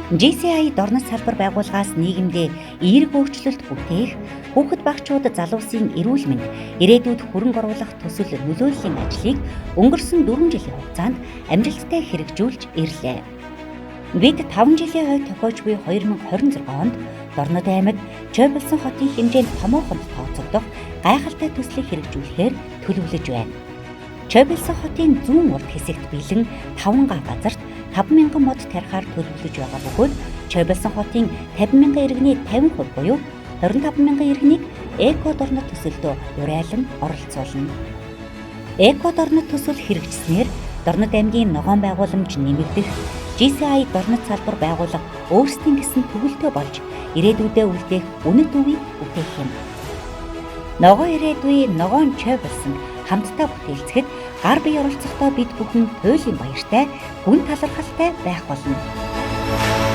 GCI дорнод салбар байгууллагаас нийгэмдээ эерэг өөрчлөлт бүтээх, хүүхэд багчууд залуусын эрүүл мэнд, ирээдүйд хөрөнгө оруулах төсөл нөлөөллийн ажлыг өнгөрсөн 4 жилийн хугацаанд амжилттай хэрэгжүүлж ирлээ. Бид 5 жилийн хойд тохиож буй 2026 онд Дорнод аймаг Чойболсон хотын хэмжээнд томоохонд тооцогдох гайхалтай төслийг хэрэгжүүлэхээр төлөвлөж байна. Чойболсон хотын зүүн урд хэсэгт бэлэн 5 га газарт 5,000 мод тарихаар төлөвлөж байгаа бөгөөд Чойболсон хотын 50,000 иргэний 50% буюу 25,000 иргэнийг эко дорнод төсөлдөө урайлан оролцуулна. Эко дорнод төсөл хэрэгжснээр Дорнод аймгийн ногоон байгууламж нэмэгдэх, GCI дорнод салбар байгуулах өөрсдийн гэсэн төгөлтөө болж ирээдүйдээ үлдээх үнэт үгийг бүтээх юм. Ногоо ирээдүй ногоон Чойболсон хамтдаа бүтээлцэхэд гар бие оролцохдоо бид бүхэн туйлын баяртай, гүн талархалтай байх болно.